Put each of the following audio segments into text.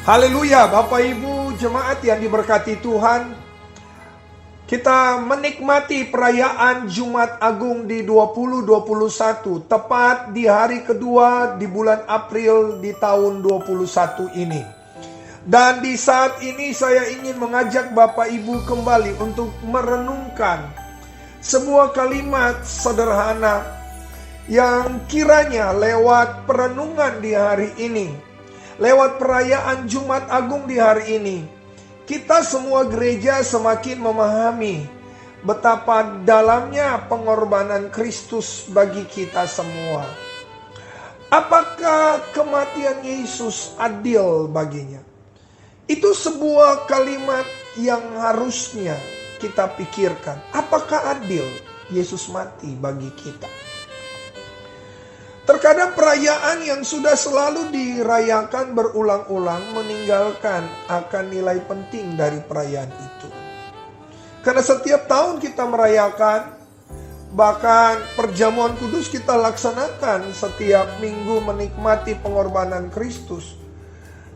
Haleluya, Bapak Ibu jemaat yang diberkati Tuhan. Kita menikmati perayaan Jumat Agung di 2021, tepat di hari kedua di bulan April di tahun 21 ini. Dan di saat ini saya ingin mengajak Bapak Ibu kembali untuk merenungkan sebuah kalimat sederhana yang kiranya lewat perenungan di hari ini, lewat perayaan Jumat Agung di hari ini, kita semua gereja semakin memahami betapa dalamnya pengorbanan Kristus bagi kita semua. Apakah kematian Yesus adil baginya? Itu sebuah kalimat yang harusnya kita pikirkan. Apakah adil Yesus mati bagi kita? Terkadang perayaan yang sudah selalu dirayakan berulang-ulang meninggalkan akan nilai penting dari perayaan itu. Karena setiap tahun kita merayakan, bahkan perjamuan kudus kita laksanakan setiap minggu menikmati pengorbanan Kristus,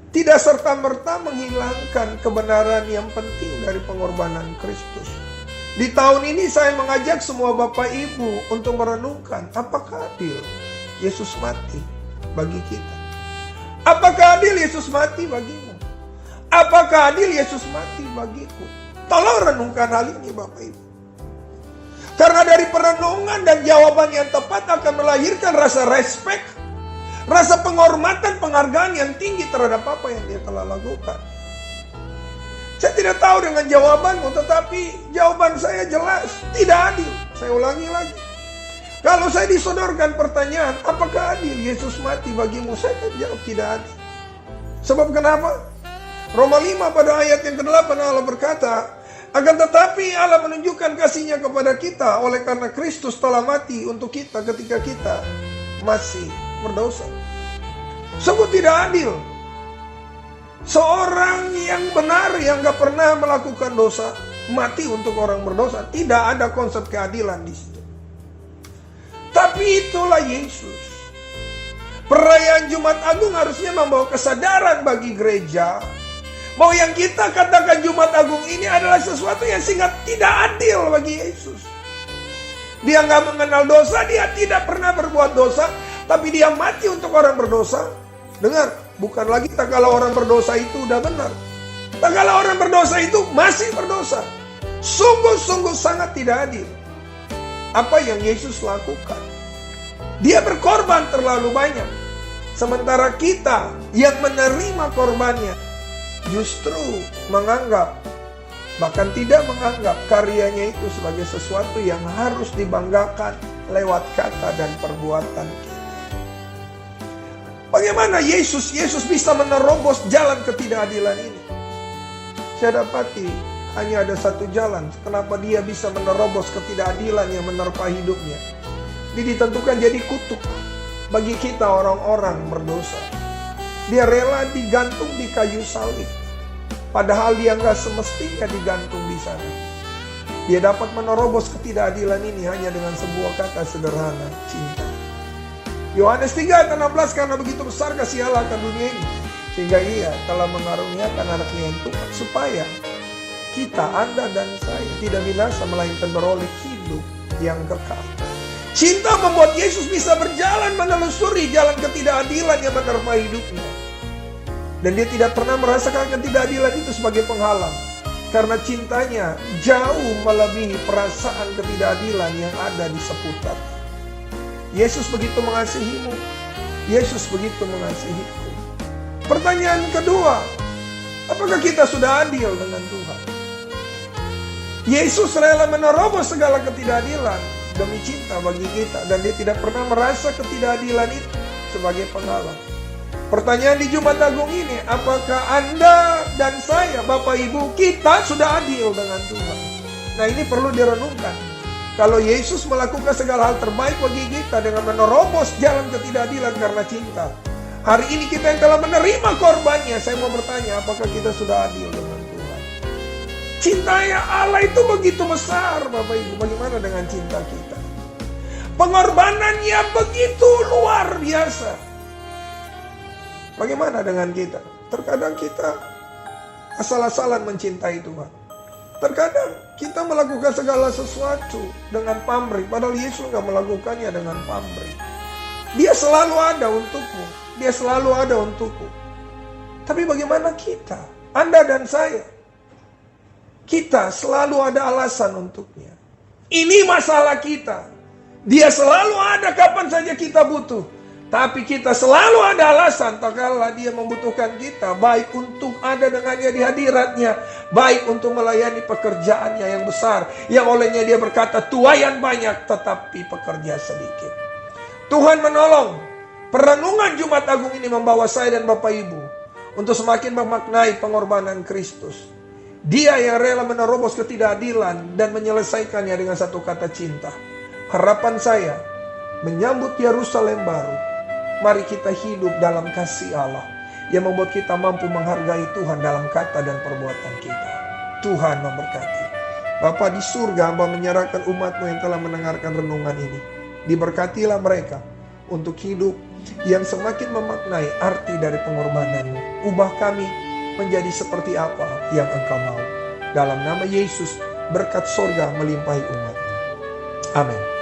tidak serta-merta menghilangkan kebenaran yang penting dari pengorbanan Kristus. Di tahun ini saya mengajak semua Bapak Ibu untuk merenungkan, apakah adil Yesus mati bagi kita? Apakah adil Yesus mati bagimu? Apakah adil Yesus mati bagiku? Tolong renungkan hal ini Bapak Ibu. Karena dari perenungan dan jawaban yang tepat akan melahirkan rasa respek, rasa penghormatan, penghargaan yang tinggi terhadap apa yang dia telah lakukan. Saya tidak tahu dengan jawabanmu, tetapi jawaban saya jelas, tidak adil. Saya ulangi lagi. Kalau saya disodorkan pertanyaan, apakah adil Yesus mati bagimu? Saya akan jawab tidak adil. Sebab kenapa? Roma 5 pada ayat yang ke-8 Allah berkata, akan tetapi Allah menunjukkan kasih-Nya kepada kita oleh karena Kristus telah mati untuk kita ketika kita masih berdosa. Sungguh tidak adil. Seorang yang benar yang gak pernah melakukan dosa mati untuk orang berdosa. Tidak ada konsep keadilan di situ. Tapi itulah Yesus. Perayaan Jumat Agung harusnya membawa kesadaran bagi gereja bahwa yang kita katakan Jumat Agung ini adalah sesuatu yang sangat tidak adil bagi Yesus. Dia gak mengenal dosa, dia tidak pernah berbuat dosa, tapi dia mati untuk orang berdosa. Dengar, bukan lagi tak kalau orang berdosa itu udah benar. Tak kalau orang berdosa itu masih berdosa. Sungguh-sungguh sangat tidak adil apa yang Yesus lakukan. Dia berkorban terlalu banyak, sementara kita yang menerima korbannya justru menganggap, bahkan tidak menganggap karyanya itu sebagai sesuatu yang harus dibanggakan lewat kata dan perbuatan kita. Bagaimana Yesus bisa menerobos jalan ketidakadilan ini? Saya dapati hanya ada satu jalan kenapa dia bisa menerobos ketidakadilan yang menerpa hidupnya. Dia ditentukan jadi kutuk bagi kita orang-orang berdosa. Dia rela digantung di kayu salib, padahal dia nggak semestinya digantung di sana. Dia dapat menerobos ketidakadilan ini hanya dengan sebuah kata sederhana, cinta. Yohanes 3 ayat 16, karena begitu besar kasih Allah akan dunia ini, sehingga Ia telah mengaruniakan anaknya yang tunggal, supaya kita, Anda dan saya tidak binasa, melainkan beroleh hidup yang kekal. Cinta membuat Yesus bisa berjalan menelusuri jalan ketidakadilan yang menerpa hidupnya. Dan dia tidak pernah merasakan ketidakadilan itu sebagai penghalang. Karena cintanya jauh melebihi perasaan ketidakadilan yang ada di seputar. Yesus begitu mengasihimu. Yesus begitu mengasihiku. Pertanyaan kedua, apakah kita sudah adil dengan Tuhan? Yesus rela menerobos segala ketidakadilan demi cinta bagi kita, dan dia tidak pernah merasa ketidakadilan itu sebagai penghalang. Pertanyaan di Jumat Agung ini, apakah Anda dan saya, Bapak Ibu, kita sudah adil dengan Tuhan? Nah, ini perlu direnungkan. Kalau Yesus melakukan segala hal terbaik bagi kita dengan menerobos jalan ketidakadilan karena cinta, hari ini kita yang telah menerima korbannya, saya mau bertanya, apakah kita sudah adil dengan Tuhan? Cintanya Allah itu begitu besar, Bapak Ibu. Bagaimana dengan cinta kita? Pengorbanannya begitu luar biasa. Bagaimana dengan kita? Terkadang kita asal-asalan mencintai Tuhan. Terkadang kita melakukan segala sesuatu dengan pamrih, padahal Yesus nggak melakukannya dengan pamrih. Dia selalu ada untukmu, dia selalu ada untukku. Tapi bagaimana kita, Anda dan saya? Kita selalu ada alasan untuknya. Ini masalah kita. Dia selalu ada kapan saja kita butuh. Tapi kita selalu ada alasan tak kala dia membutuhkan kita. Baik untuk ada dengannya di hadiratnya. Baik untuk melayani pekerjaannya yang besar. Yang olehnya dia berkata, tuaian banyak tetapi pekerja sedikit. Tuhan menolong. Perenungan Jumat Agung ini membawa saya dan Bapak Ibu untuk semakin memaknai pengorbanan Kristus. Dia yang rela menerobos ketidakadilan dan menyelesaikannya dengan satu kata cinta. Harapan saya, menyambut Yerusalem baru, mari kita hidup dalam kasih Allah yang membuat kita mampu menghargai Tuhan dalam kata dan perbuatan kita. Tuhan memberkati. Bapa di surga, hamba menyerahkan umat-Mu yang telah mendengarkan renungan ini. Diberkatilah mereka untuk hidup yang semakin memaknai arti dari pengorbanan-Mu. Ubah kami menjadi seperti apa yang Engkau mau. Dalam nama Yesus, berkat sorga melimpahi umat. Amin.